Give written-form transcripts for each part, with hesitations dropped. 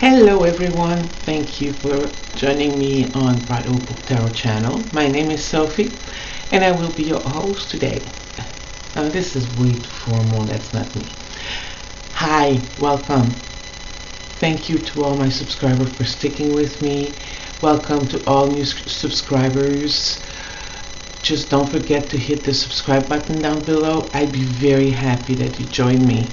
Hello everyone, thank you for joining me on Bright Opal Tarot channel. My name is Sophie and I will be your host today. This is way too formal, that's not me. Hi, welcome. Thank you to all my subscribers for sticking with me. Welcome to all new subscribers. Just don't forget to hit the subscribe button down below. I'd be very happy that you join me.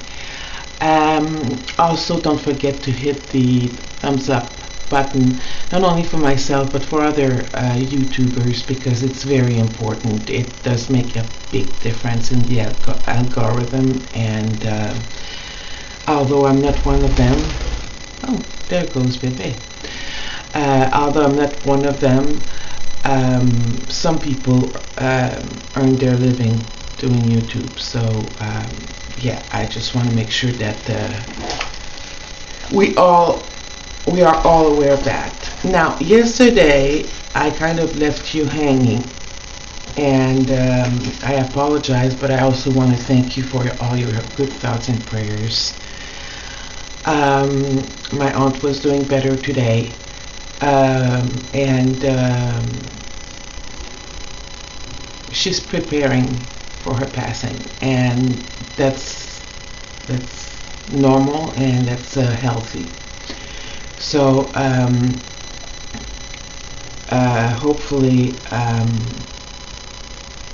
Also don't forget to hit the thumbs up button, not only for myself but for other YouTubers, because it's very important. It does make a big difference in the algorithm, and although I'm not one of them, oh, there goes Bebe. Although I'm not one of them, some people earn their living doing YouTube, so yeah, I just want to make sure that we are all aware of that. Now, yesterday I kind of left you hanging, and I apologize, but I also want to thank you for all your good thoughts and prayers. My aunt was doing better today, and she's preparing for her passing, and that's normal and that's healthy. So hopefully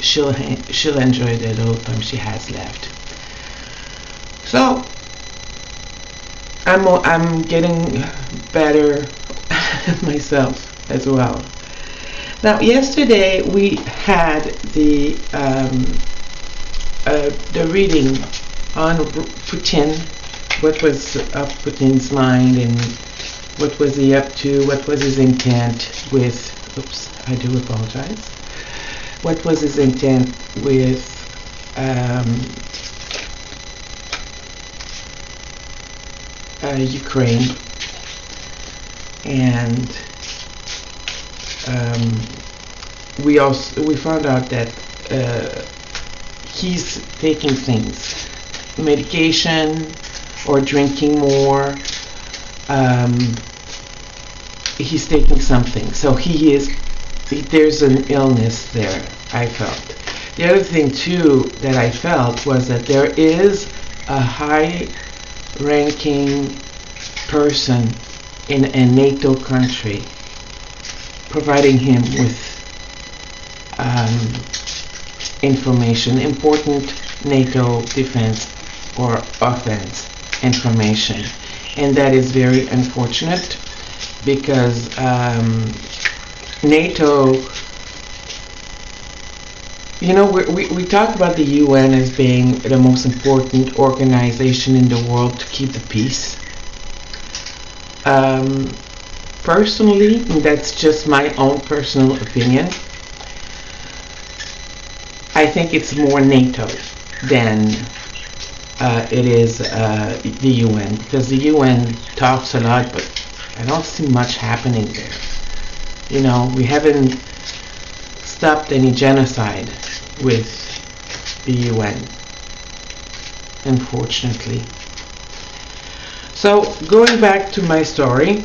she'll enjoy the little time she has left. So I'm getting better myself as well. Now, yesterday we had the reading on Putin, what was up Putin's mind and what was he up to, what was his intent with, oops, I do apologize, what was his intent with Ukraine, and we found out that he's taking things, medication or drinking more. He's taking something, so there's an illness there, I felt. The other thing too that I felt was that there is a high-ranking person in a NATO country providing him with information, important NATO defense or offense information, and that is very unfortunate, because NATO, you know, we talk about the UN as being the most important organization in the world to keep the peace. Personally, that's just my own personal opinion, I think it's more NATO than it is the UN, because the UN talks a lot, but I don't see much happening there. You know, we haven't stopped any genocide with the UN, unfortunately. So, going back to my story,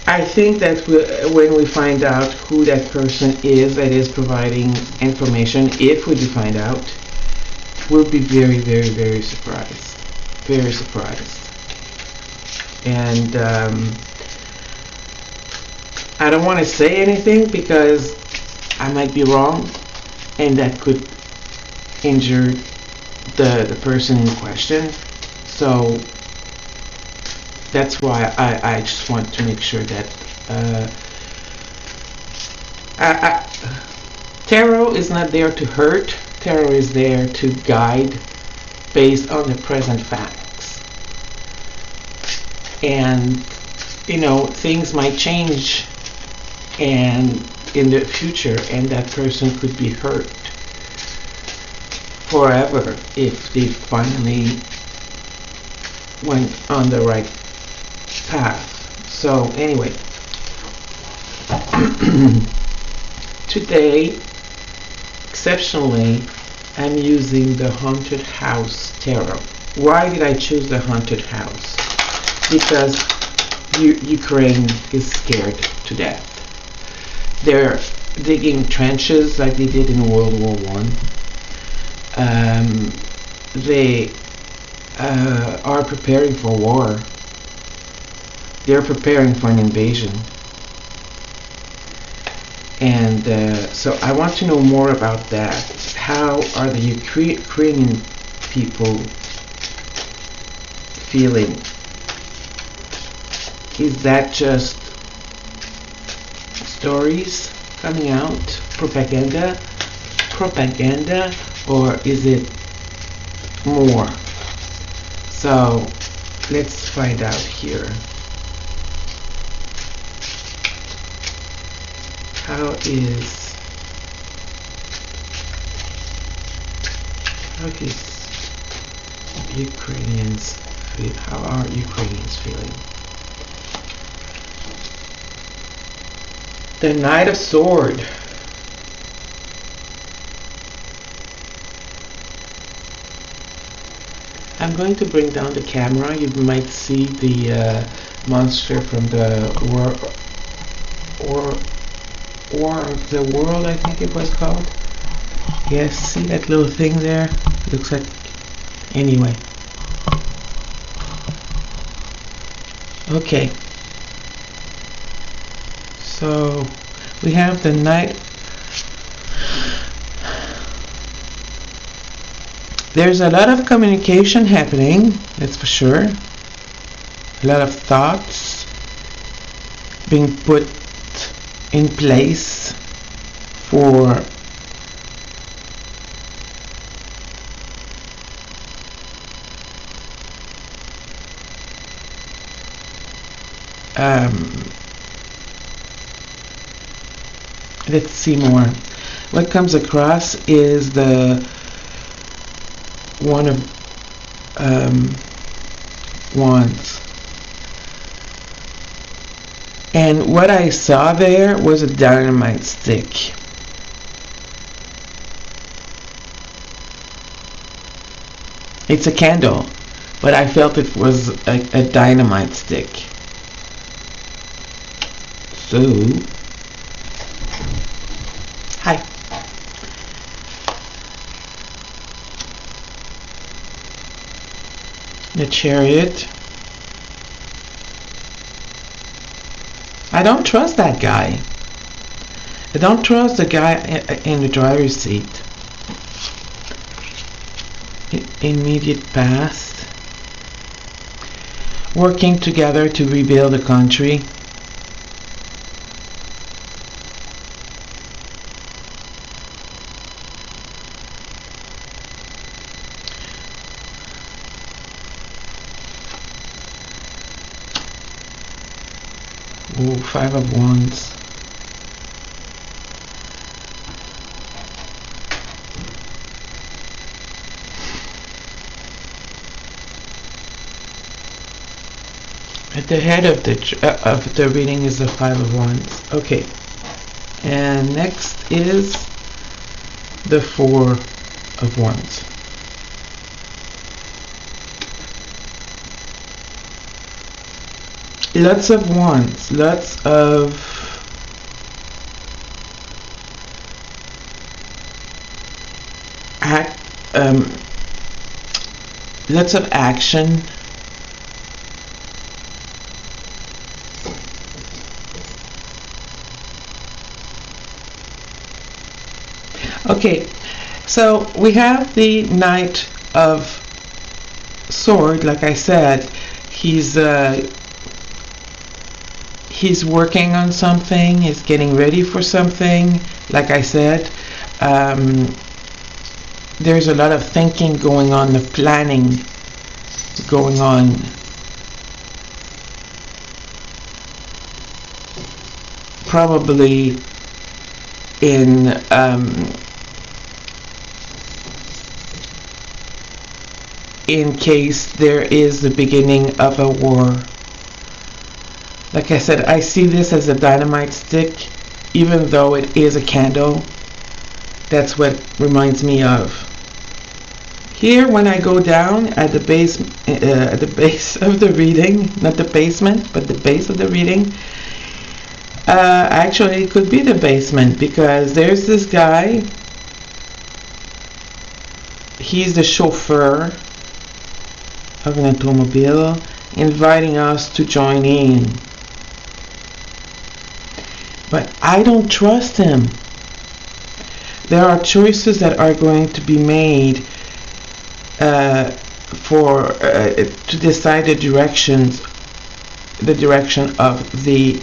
I think that when we find out who that person is that is providing information, if we do find out, we'll be very, very, very surprised. Very surprised. And I don't want to say anything because I might be wrong, and that could injure the person in question. So that's why I just want to make sure that tarot is not there to hurt. Tarot is there to guide based on the present facts. And, you know, things might change and in the future, and that person could be hurt forever if they finally went on the right path. So anyway, today, exceptionally, I'm using the Haunted House Tarot. Why did I choose the Haunted House? Because Ukraine is scared to death. They're digging trenches like they did in World War One. They are preparing for war. They're preparing for an invasion. And so I want to know more about that. How are the Ukrainian people feeling? Is that just stories coming out? Propaganda? Or is it more? So let's find out here. How are Ukrainians feeling? The Knight of Swords. I'm going to bring down the camera. You might see the monster from the War of the World, I think it was called. Yes, see that little thing there? Looks like... Anyway. Okay. So, we have the Knight. There's a lot of communication happening, that's for sure. A lot of thoughts being put in place for let's see more. What comes across is the one of wands. And what I saw there was a dynamite stick. It's a candle, but I felt it was a dynamite stick. So, hi. The Chariot. I don't trust that guy. I don't trust the guy in the driver's seat. Immediate past. Working together to rebuild the country. Ooh, 5 of Wands. At the head of the reading is the 5 of Wands. Okay. And next is the 4 of Wands. Lots of wands, lots of lots of action. Okay, so we have the Knight of Swords. Like I said, he's working on something, he's getting ready for something. Like I said, there's a lot of thinking going on, the planning going on. Probably in case there is the beginning of a war. Like I said, I see this as a dynamite stick, even though it is a candle. That's what reminds me of. Here, when I go down at the base of the reading, not the basement, but the base of the reading, actually it could be the basement, because there's this guy. He's the chauffeur of an automobile, inviting us to join in. But I don't trust him. There are choices that are going to be made to decide the direction of the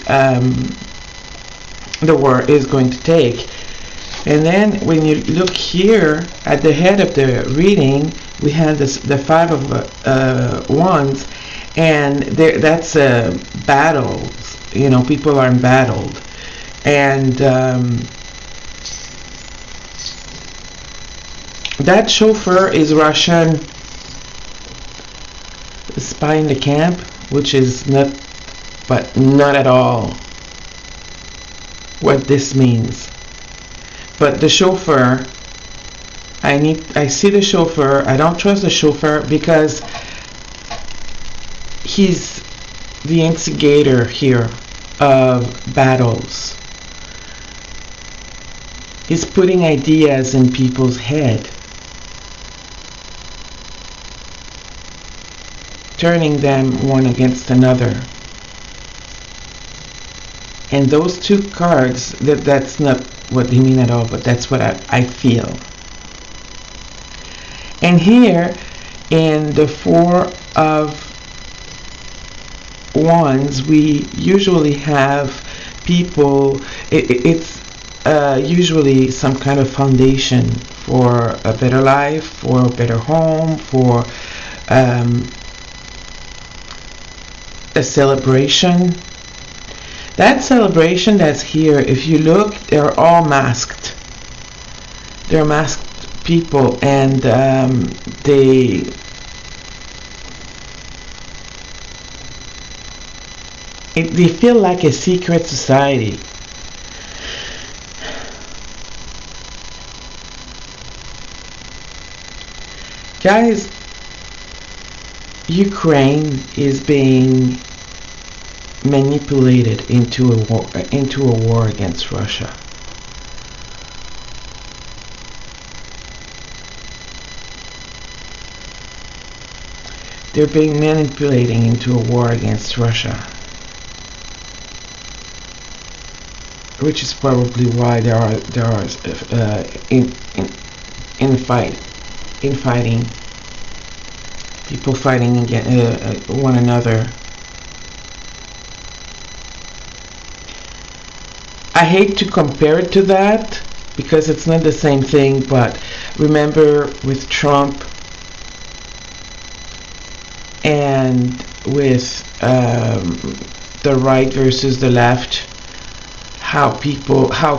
war is going to take. And then when you look here at the head of the reading, we have the Five of Wands, and that's battles. You know, people are embattled, and that chauffeur is Russian spy in the camp, which is not at all what this means. But the chauffeur, I see the chauffeur. I don't trust the chauffeur because he's the instigator here of battles. He's putting ideas in people's head, turning them one against another. And those two cards, that's not what they mean at all, but that's what I feel. And here in the Four of Wands, we usually have people, it's usually some kind of foundation for a better life, for a better home, for a celebration. That celebration that's here, if you look, they're all masked. They're masked people, and they feel like a secret society. Guys, Ukraine is being manipulated into a war against Russia. They're being manipulated into a war against Russia, which is probably why there are infighting, people fighting against one another. I hate to compare it to that because it's not the same thing, but remember with Trump and with the right versus the left, how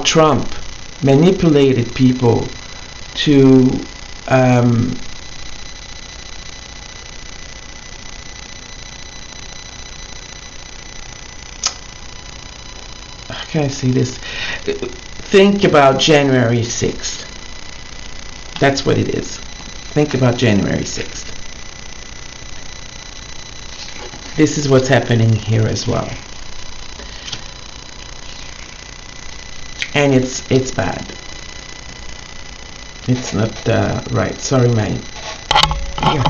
Trump manipulated people to how can I say this? Think about January 6th. That's what it is. Think about January 6th. This is what's happening here as well. And it's bad. It's not right. Sorry, man. Here.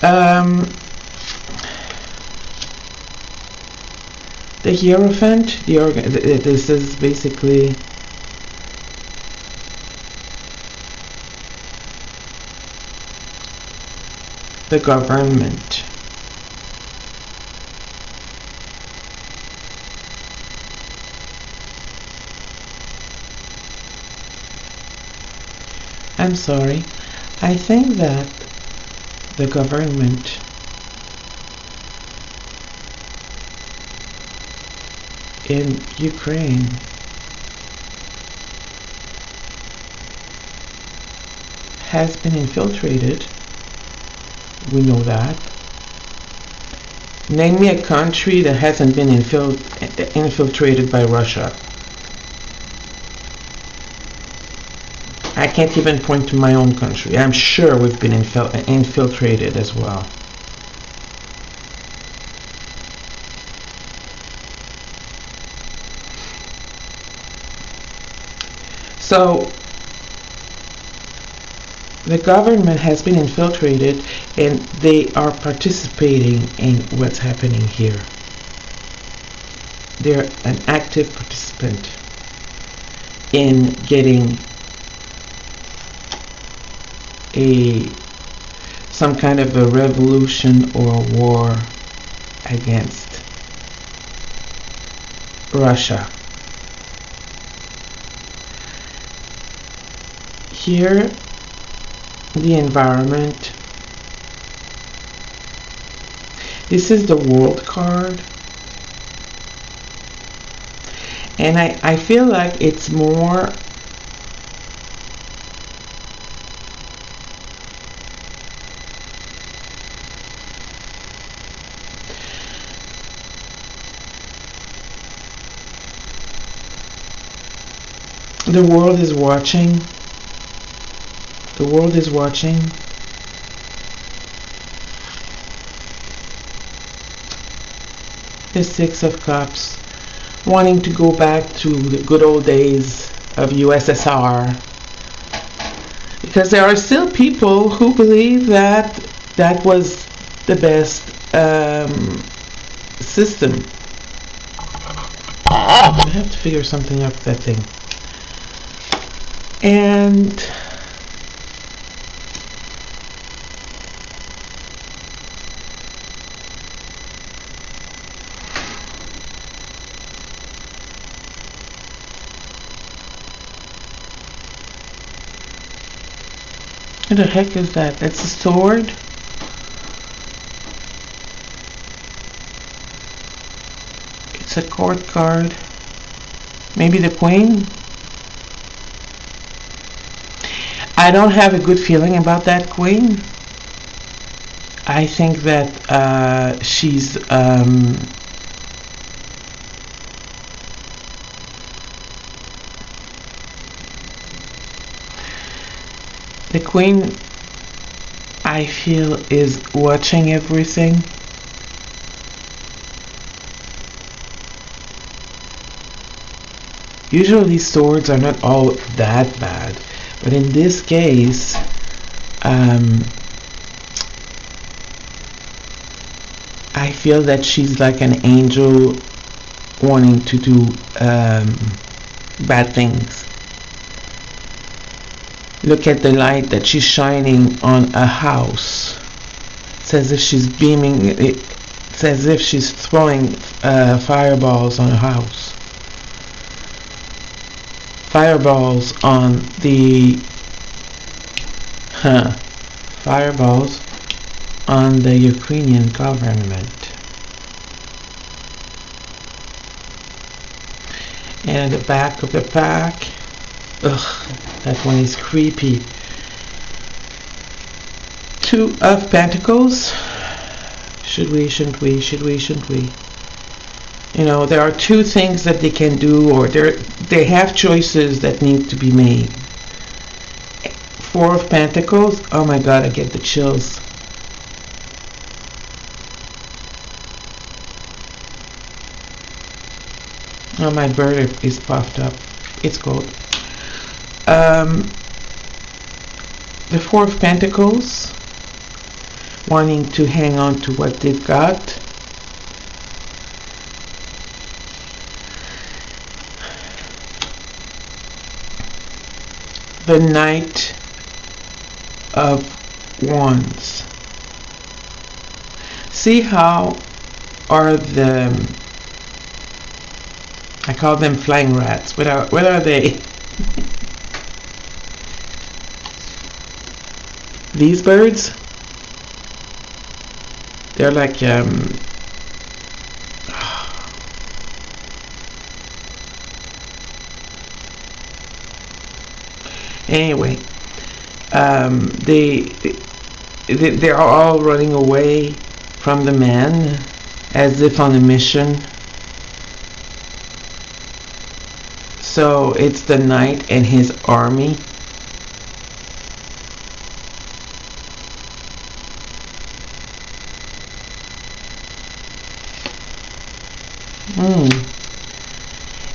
There. The Hierophant, this is basically the government. I'm sorry. I think that the government in Ukraine has been infiltrated. We know that. Name me a country that hasn't been infiltrated by Russia. I can't even point to my own country. I'm sure we've been infiltrated as well. So the government has been infiltrated, and they are participating in what's happening here. They're an active participant in getting some kind of a revolution or a war against Russia. Here, the environment. This is the world card. And I feel like it's more the world is watching. The world is watching. The Six of Cups, wanting to go back to the good old days of USSR, because there are still people who believe that that was the best system. I have to figure something up that thing. And what the heck is that? That's a sword? It's a court card. Maybe the queen? I don't have a good feeling about that queen. I think that she's the queen, I feel, is watching everything. Usually swords are not all that bad, but in this case, I feel that she's like an angel wanting to do bad things. Look at the light that she's shining on a house. It's as if she's beaming. It's as if she's throwing fireballs on a house. Fireballs on the fireballs on the Ukrainian government. And at the back of the pack, ugh, that one is creepy. Two of Pentacles. Should we, shouldn't we, should we, shouldn't we? You know, there are two things that they can do, or they have choices that need to be made. Four of Pentacles. Oh my God, I get the chills. Oh, my bird is puffed up. It's cold. The Four of Pentacles, wanting to hang on to what they've got. The Knight of Wands. See how are the, I call them flying rats. What are they? These birds, they're like anyway, they're all running away from the man as if on a mission. So it's the knight and his army.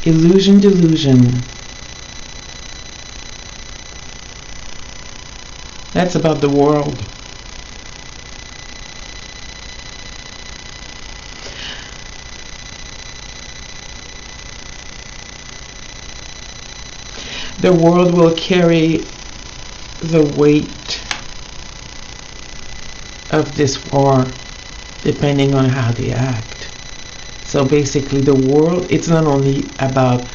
Illusion, delusion. That's about the world. The world will carry the weight of this war depending on how they act. So basically the world, it's not only about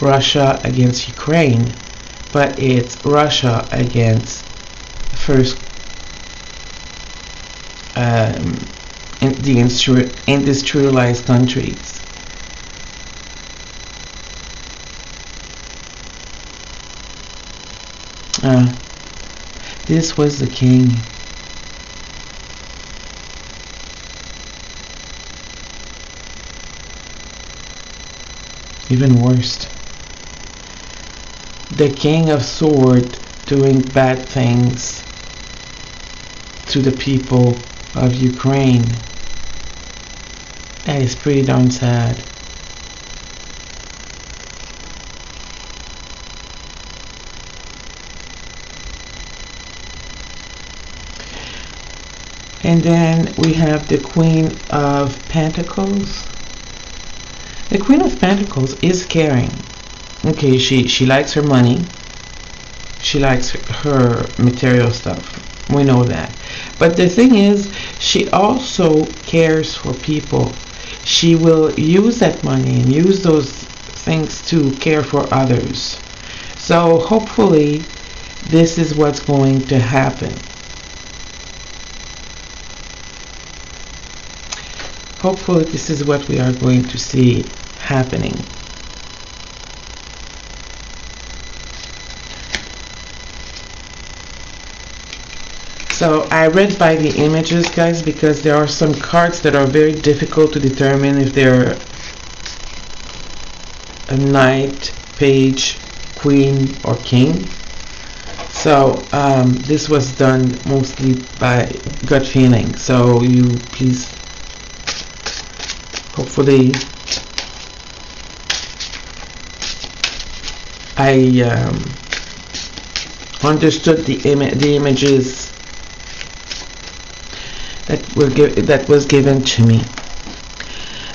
Russia against Ukraine, but it's Russia against first the industrialized countries. This was the king. Even worse. The king of swords doing bad things to the people of Ukraine. That is pretty darn sad. And then we have the Queen of Pentacles. The Queen of Pentacles is caring. Okay, she likes her money. She likes her material stuff. We know that. But the thing is, she also cares for people. She will use that money and use those things to care for others. So hopefully this is what's going to happen. Hopefully this is what we are going to see happening. So I read by the images, guys, because there are some cards that are very difficult to determine if they're a knight, page, queen, or king. So this was done mostly by gut feeling. So you please, hopefully, I understood the images that was given to me.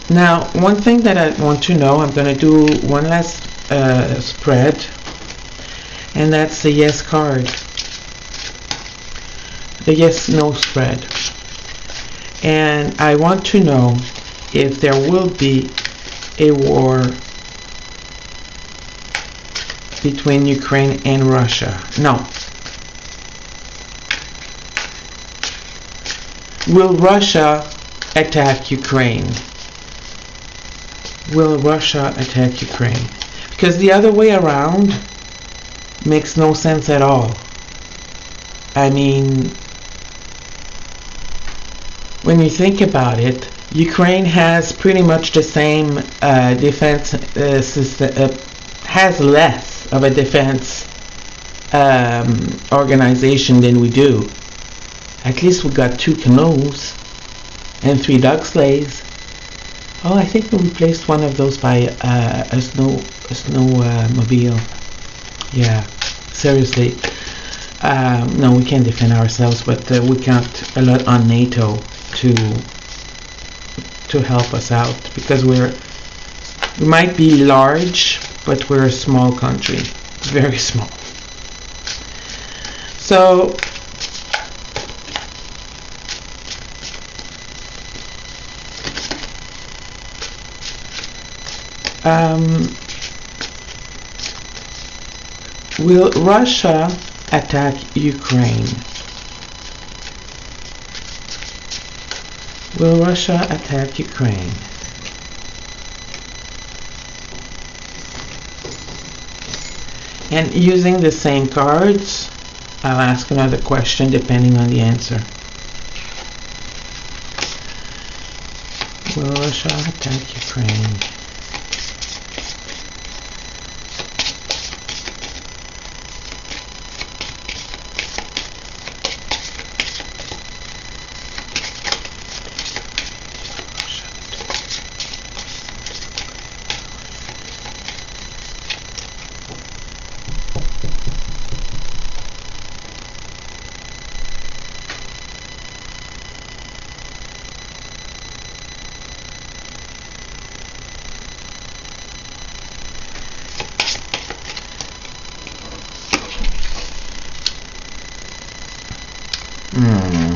Now, one thing that I want to know, I'm going to do one last spread, and that's the yes card, the yes/no spread. And I want to know if there will be a war between Ukraine and Russia. No. Will Russia attack Ukraine? Will Russia attack Ukraine? Because the other way around makes no sense at all. I mean, when you think about it, Ukraine has pretty much the same defense system, has less of a defense organization than we do. At least we got 2 canoes and 3 dog sleighs. Oh, I think we replaced one of those by a snowmobile. Yeah, seriously. No, we can't defend ourselves, but we count a lot on NATO to help us out, because we might be large, but we're a small country, very small. So will Russia attack Ukraine? Will Russia attack Ukraine? And using the same cards, I'll ask another question depending on the answer. Will Russia attack Ukraine? Hmm.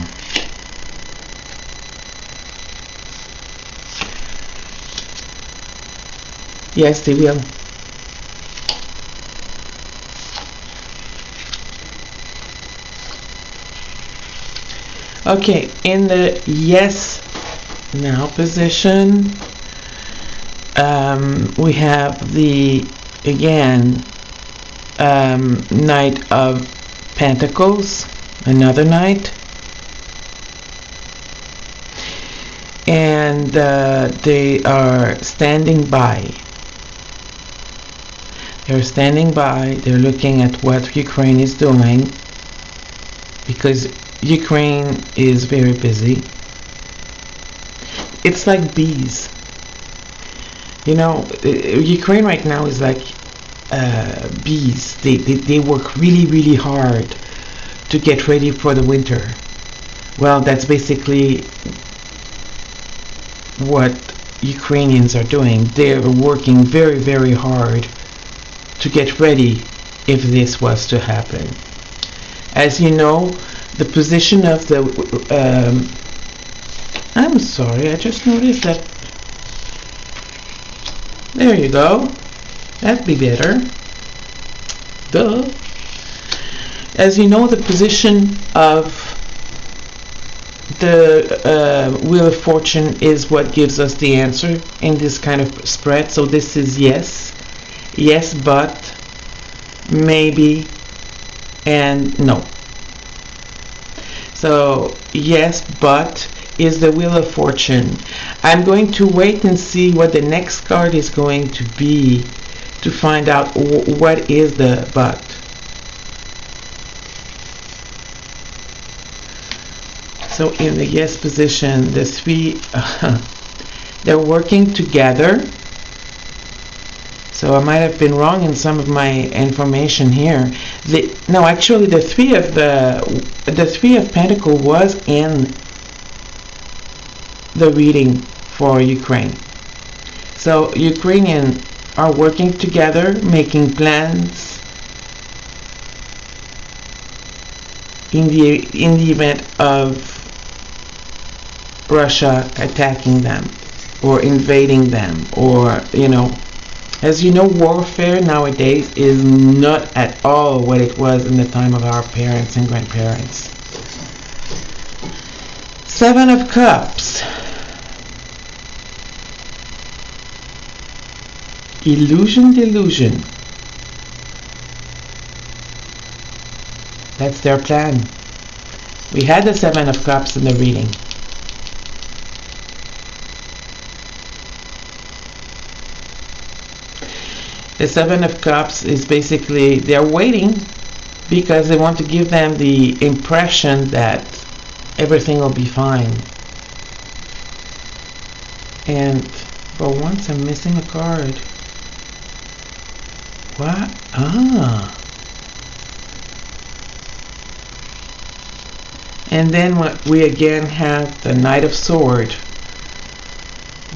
Yes, they will. Okay, in the yes now position, we have the, again, Knight of Pentacles, another knight. And they are standing by. They're standing by, they're looking at what Ukraine is doing, because Ukraine is very busy. It's like bees. You know, Ukraine right now is like bees. They work really, really hard to get ready for the winter. Well, that's basically what Ukrainians are doing. They're working very, very hard to get ready if this was to happen. As you know, the position of the I'm sorry, I just noticed that. There you go. That'd be better. Duh. As you know, the position of the Wheel of Fortune is what gives us the answer in this kind of spread. So this is yes, yes, but, maybe, and no. So yes, but is the Wheel of Fortune. I'm going to wait and see what the next card is going to be to find out what is the but. So in the yes position, the three, they're working together. So I might have been wrong in some of my information here. No, actually, the three of Pentacles was in the reading for Ukraine. So Ukrainians are working together, making plans in the event of Russia attacking them or invading them, or, you know, as you know, warfare nowadays is not at all what it was in the time of our parents and grandparents. Seven of Cups. Illusion, delusion. That's their plan. We had the Seven of Cups in the reading. The Seven of Cups is basically, they're waiting because they want to give them the impression that everything will be fine. And for once I'm missing a card. What? And then we again have the Knight of Swords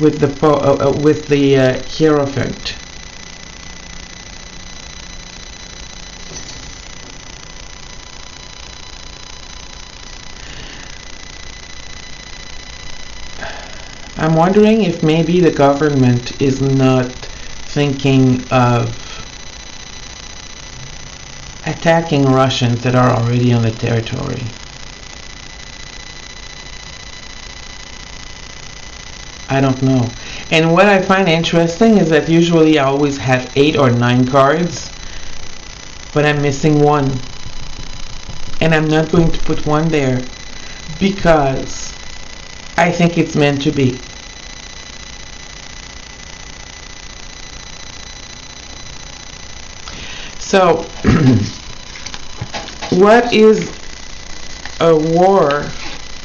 with the Hierophant. I'm wondering if maybe the government is not thinking of attacking Russians that are already on the territory. I don't know. And what I find interesting is that usually I always have 8 or 9 cards, but I'm missing one. And I'm not going to put one there because I think it's meant to be. So, what is a war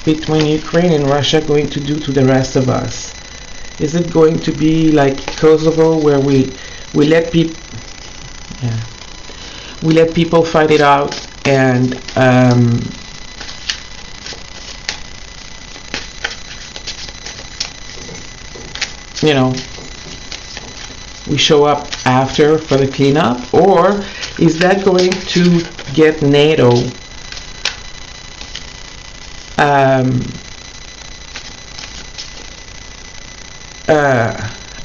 between Ukraine and Russia going to do to the rest of us? Is it going to be like Kosovo, where we let people, we let people fight it out, and you know, we show up after for the cleanup? Or is that going to get NATO Um,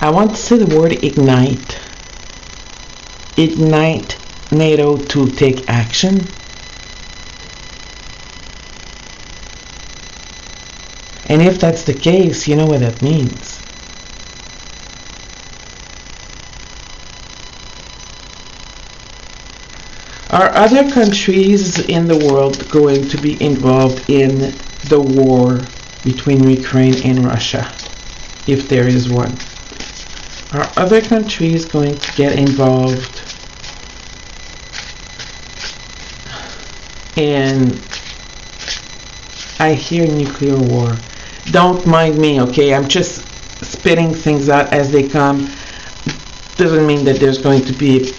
I want to say the word ignite. Ignite NATO to take action. And if that's the case, you know what that means. Are other countries in the world going to be involved in the war between Ukraine and Russia, if there is one? Are other countries going to get involved in, I hear nuclear war. Don't mind me, okay? I'm just spitting things out as they come. Doesn't mean that there's going to be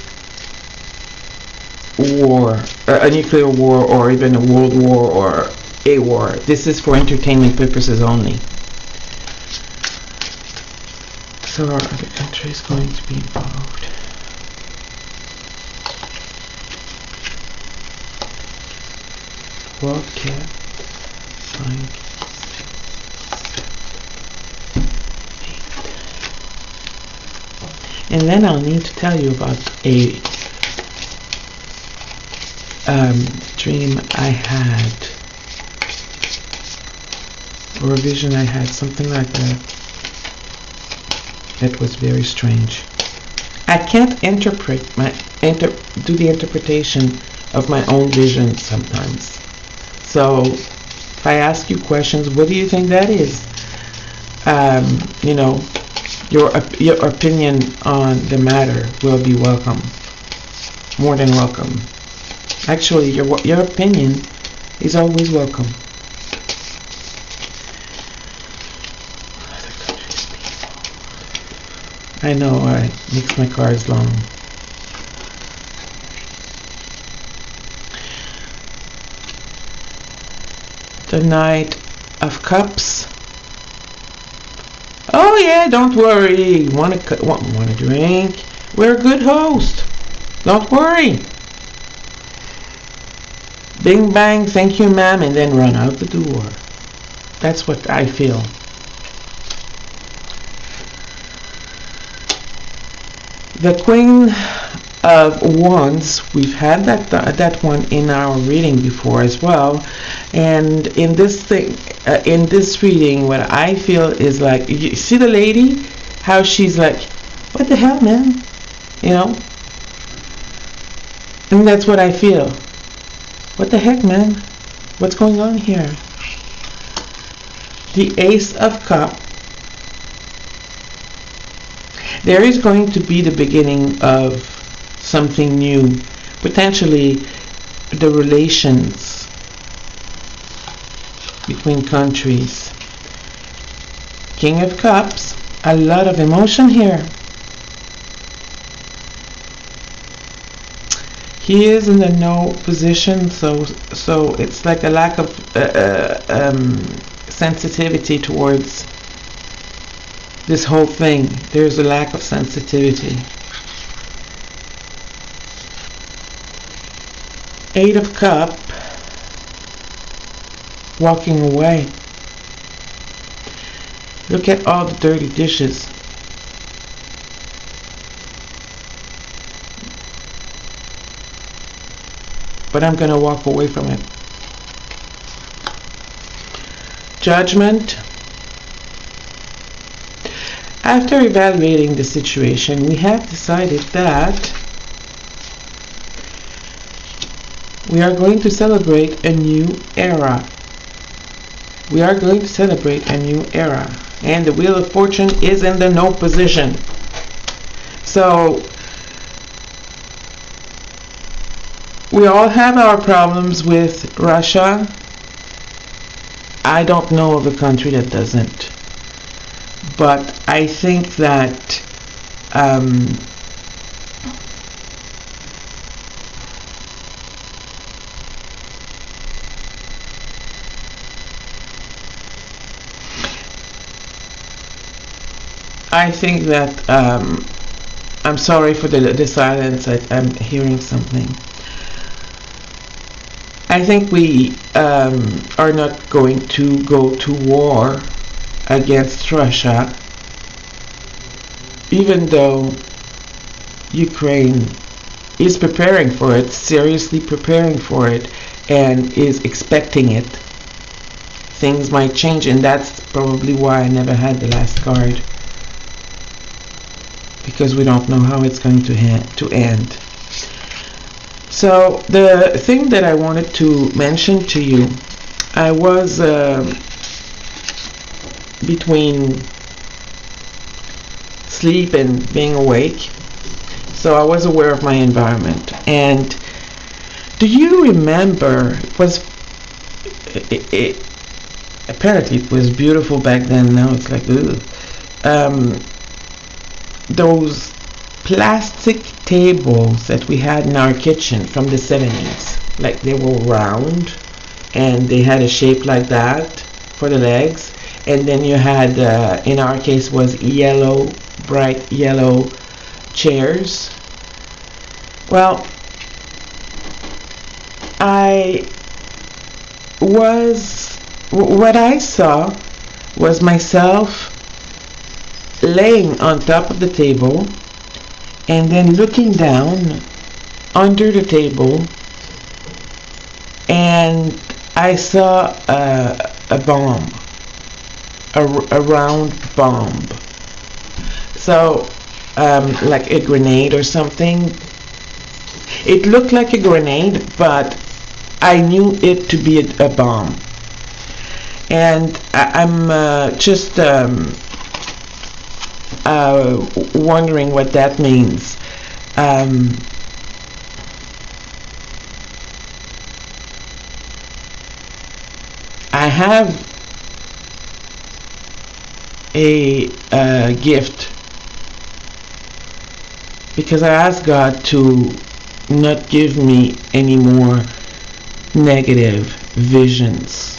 war, a nuclear war, or even a world war or a war. This is for entertainment purposes only. So are other countries going to be involved? World Cap 5, 6, 8. And then I'll need to tell you about a dream I had, or a vision I had, something like that. That was very strange. I can't do the interpretation of my own vision sometimes. So if I ask you questions, what do you think that is? You know, your opinion on the matter will be welcome, more than welcome. Actually, your opinion is always welcome. I know I mix my cards long. The Knight of Cups. Oh yeah, don't worry. Want a drink? We're a good host. Don't worry. Bing bang, thank you ma'am, and then run out the door. That's what I feel. The Queen of Wands, we've had that one in our reading before as well, and in this reading, what I feel is like, you see the lady, how she's like, what the hell, man, you know, and that's what I feel. What the heck, man? What's going on here? The Ace of Cups. There is going to be the beginning of something new, potentially the relations between countries. King of Cups, a lot of emotion here. He is in the no position, so it's like a lack of sensitivity towards this whole thing. There's a lack of sensitivity. Eight of Cups, walking away. Look at all the dirty dishes. But I'm going to walk away from it. Judgment. After evaluating the situation, we have decided that we are going to celebrate a new era. We are going to celebrate a new era. And the Wheel of Fortune is in the no position. So, we all have our problems with Russia. I don't know of a country that doesn't. But I think that I'm sorry for the silence. I'm hearing something. I think we are not going to go to war against Russia, even though Ukraine is preparing for it, seriously preparing for it, and is expecting it. Things might change, and that's probably why I never had the last card, because we don't know how it's going to end. So the thing that I wanted to mention to you, I was between sleep and being awake, so I was aware of my environment. And do you remember, apparently it was beautiful back then, now it's like, those plastic tables that we had in our kitchen from the 70s, like they were round and they had a shape like that for the legs, and then you had in our case was yellow, bright yellow chairs. Well, what I saw was myself laying on top of the table and then looking down under the table, and I saw a bomb, a round bomb. So like a grenade or something. It looked like a grenade, but I knew it to be a bomb. And I'm just wondering what that means. I have a gift, because I asked God to not give me any more negative visions.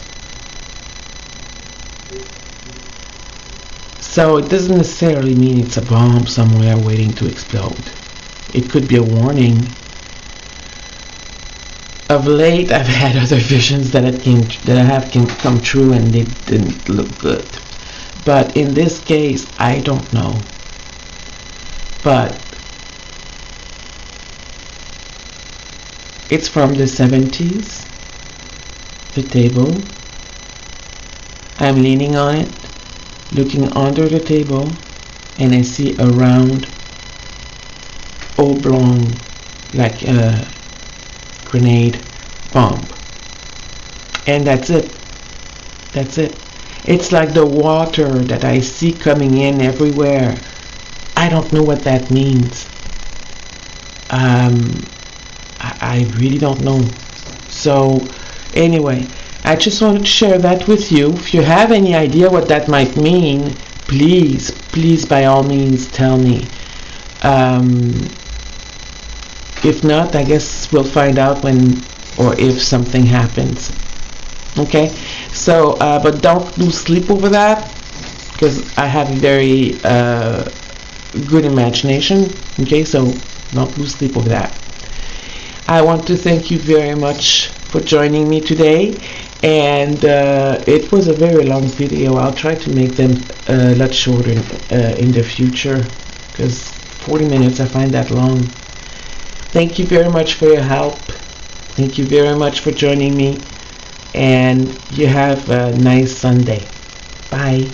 So it doesn't necessarily mean it's a bomb somewhere waiting to explode. It could be a warning. Of late, I've had other visions that have come true, and they didn't look good. But in this case, I don't know. But it's from the 70s. The table. I'm leaning on it, looking under the table, and I see a round oblong, like a grenade bomb. And that's it. That's it. It's like the water that I see coming in everywhere. I don't know what that means. I really don't know. So anyway, I just wanted to share that with you. If you have any idea what that might mean, please by all means tell me. If not, I guess we'll find out when or if something happens. Okay, so but don't lose sleep over that, because I have a very good imagination. Okay, so don't lose sleep over that. I want to thank you very much for joining me today, and it was a very long video. I'll try to make them a lot shorter in the future, because 40 minutes, I find that long. Thank you very much for your help. Thank you very much for joining me, and you have a nice Sunday. Bye.